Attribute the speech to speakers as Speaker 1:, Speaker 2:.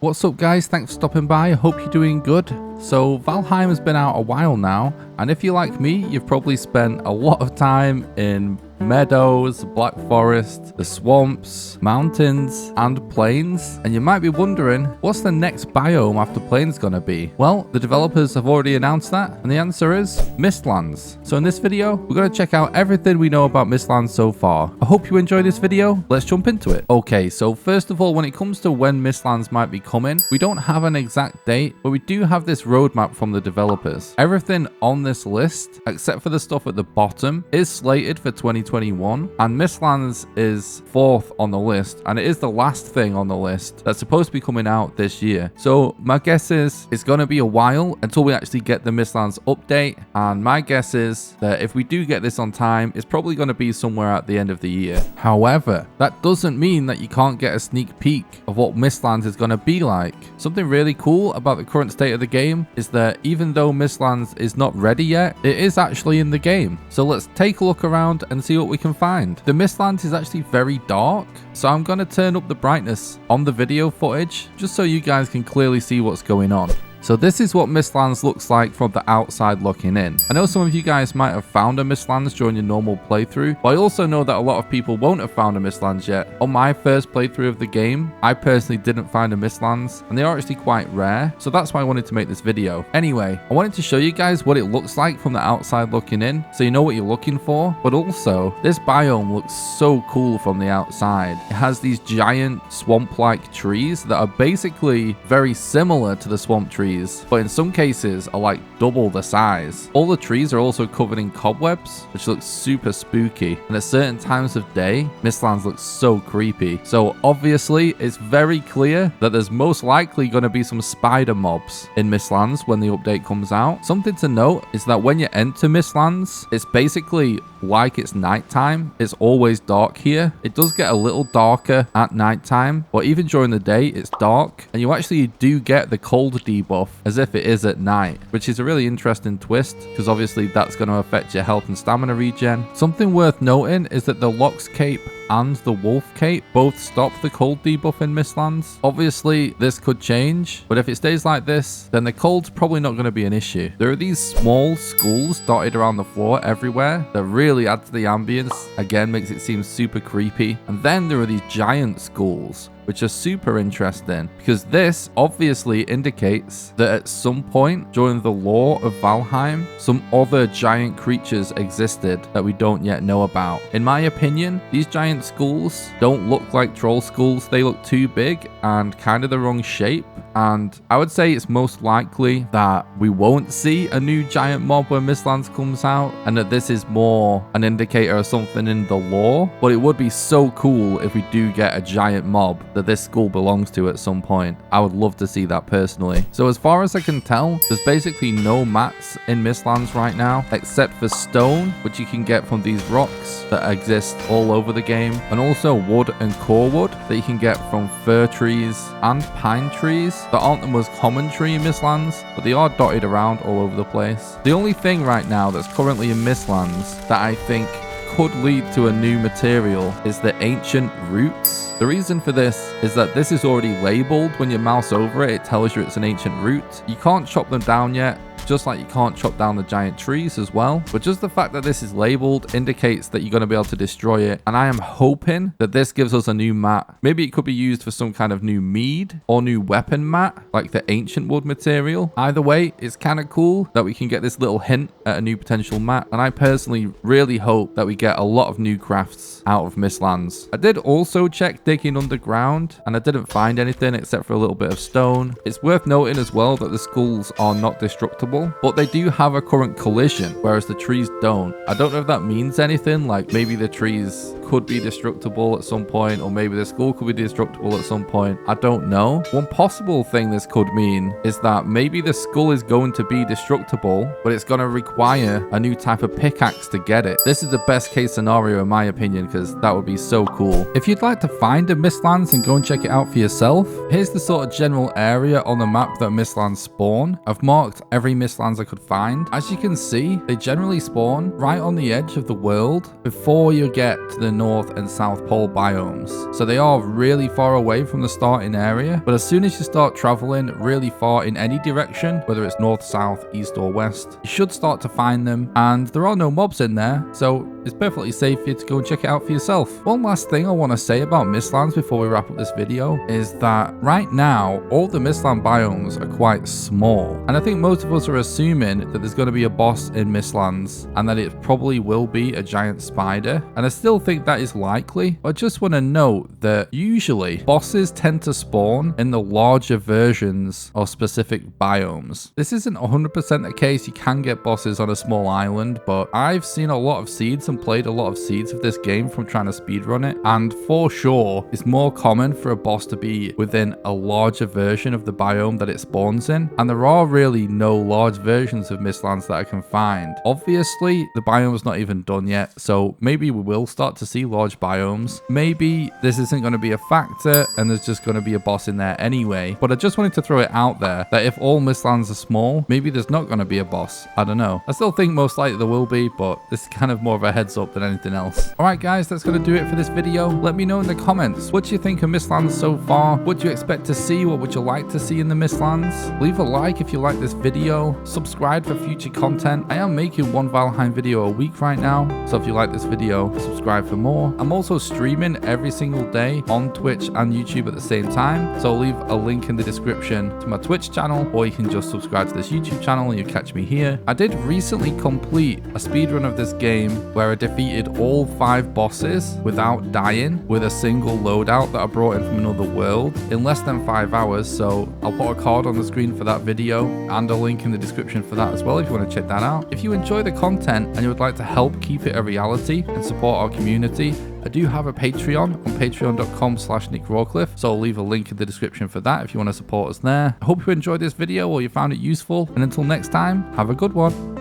Speaker 1: What's up guys, thanks for stopping by, hope you're doing good. So Valheim has been out a while now, and if you're like me, you've probably spent a lot of time in meadows, black forest, the swamps, mountains, and plains, and you might be wondering, what's the next biome after plains gonna be? Well, the developers have already announced that, and the answer is Mistlands. So in this video, we're gonna check out everything we know about Mistlands so far. I hope you enjoy this video, let's jump into it. Okay, so first of all, when it comes to when Mistlands might be coming, we don't have an exact date, but we do have this roadmap from the developers. Everything on this list, except for the stuff at the bottom, is slated for 2021, and Mistlands is fourth on the list, and it is the last thing on the list that's supposed to be coming out this year. So my guess is it's going to be a while until we actually get the Mistlands update, and my guess is that if we do get this on time, it's probably going to be somewhere at the end of the year. However, that doesn't mean that you can't get a sneak peek of what Mistlands is going to be like. Something really cool about the current state of the game is that even though Mistlands is not ready yet, it is actually in the game. So let's take a look around and see what we can find. The Mistlands is actually very dark, so I'm going to turn up the brightness on the video footage just so you guys can clearly see what's going on. So this is what Mistlands looks like from the outside looking in. I know some of you guys might have found a Mistlands during your normal playthrough, but I also know that a lot of people won't have found a Mistlands yet. On my first playthrough of the game, I personally didn't find a Mistlands, and they are actually quite rare, so that's why I wanted to make this video. Anyway, I wanted to show you guys what it looks like from the outside looking in, so you know what you're looking for, but also, this biome looks so cool from the outside. It has these giant swamp-like trees that are basically very similar to the swamp trees, but in some cases are like double the size. All the trees are also covered in cobwebs, which looks super spooky, and at certain times of day, Mistlands looks so creepy. So obviously, it's very clear that there's most likely going to be some spider mobs in Mistlands when the update comes out. Something to note is that when you enter Mistlands, it's basically like it's nighttime. It's always dark here. It does get a little darker at nighttime, but even during the day, it's dark, and you actually do get the cold debuff as if it is at night, which is a really interesting twist because obviously that's going to affect your health and stamina regen. Something worth noting is that the Lox Cape and the Wolf Cape both stop the cold debuff in Mistlands. Obviously, this could change, but if it stays like this, then the cold's probably not going to be an issue. There are these small skulls dotted around the floor everywhere that really add to the ambience. Again, makes it seem super creepy. And then there are these giant skulls, which are super interesting because this obviously indicates that at some point during the lore of Valheim, some other giant creatures existed that we don't yet know about. In my opinion, these giant skulls don't look like troll skulls. They look too big and kind of the wrong shape. And I would say it's most likely that we won't see a new giant mob when Mistlands comes out, and that this is more an indicator of something in the lore. But it would be so cool if we do get a giant mob that this school belongs to at some point. I would love to see that personally. So as far as I can tell, there's basically no mats in Mistlands right now, except for stone, which you can get from these rocks that exist all over the game, and also wood and core wood that you can get from fir trees and pine trees that aren't the most common tree in Mistlands, but they are dotted around all over the place. The only thing right now that's currently in Mistlands that I think could lead to a new material is the ancient roots. The reason for this is that this is already labeled. When you mouse over it, it tells you it's an ancient root. You can't chop them down yet, just like you can't chop down the giant trees as well. But just the fact that this is labeled indicates that you're going to be able to destroy it. And I am hoping that this gives us a new mat. Maybe it could be used for some kind of new mead or new weapon mat, like the ancient wood material. Either way, it's kind of cool that we can get this little hint at a new potential mat. And I personally really hope that we get a lot of new crafts out of Mistlands. I did also check digging underground, and I didn't find anything except for a little bit of stone. It's worth noting as well that the skulls are not destructible, but they do have a current collision, whereas the trees don't. I don't know if that means anything, like maybe the trees could be destructible at some point, or maybe the skull could be destructible at some point. I don't know. One possible thing this could mean is that maybe the skull is going to be destructible, but it's going to require a new type of pickaxe to get it. This is the best case scenario in my opinion, because that would be so cool. If you'd like to find a Mistlands and go and check it out for yourself, here's the sort of general area on the map that Mistlands spawn. I've marked every Mistlands I could find. As you can see, they generally spawn right on the edge of the world before you get to the North and South Pole biomes. So they are really far away from the starting area, but as soon as you start traveling really far in any direction, whether it's north, south, east or west, you should start to find them, and there are no mobs in there, so it's perfectly safe for you to go and check it out for yourself. One last thing I want to say about Mistlands before we wrap up this video is that right now all the Mistland biomes are quite small, and I think most of us are assuming that there's going to be a boss in Mistlands and that it probably will be a giant spider, and I still think that is likely. I just want to note that usually bosses tend to spawn in the larger versions of specific biomes. This isn't 100% the case. You can get bosses on a small island, but I've seen a lot of seeds and played a lot of seeds of this game from trying to speedrun it, and for sure it's more common for a boss to be within a larger version of the biome that it spawns in, and there are really no large versions of Mistlands that I can find. Obviously the biome's not even done yet, so maybe we will start to see large biomes. Maybe this isn't going to be a factor and there's just going to be a boss in there anyway, but I just wanted to throw it out there that if all Mistlands are small, maybe there's not going to be a boss. I don't know. I still think most likely there will be, but this is kind of more of a heads up than anything else. Alright guys, that's going to do it for this video. Let me know in the comments, what do you think of Mistlands so far? What do you expect to see? What would you like to see in the Mistlands? Leave a like if you like this video. Subscribe for future content. I am making one Valheim video a week right now, so if you like this video, subscribe for more. I'm also streaming every single day on Twitch and YouTube at the same time, so I'll leave a link in the description to my Twitch channel, or you can just subscribe to this YouTube channel and you'll catch me here. I did recently complete a speedrun of this game where I defeated all 5 bosses without dying with a single loadout that I brought in from another world in less than 5 hours, so I'll put a card on the screen for that video and a link in the description for that as well if you want to check that out. If you enjoy the content and you would like to help keep it a reality and support our community, I do have a Patreon on patreon.com/NickRawcliffe, so I'll leave a link in the description for that if you want to support us there. I hope you enjoyed this video or you found it useful, and until next time, have a good one.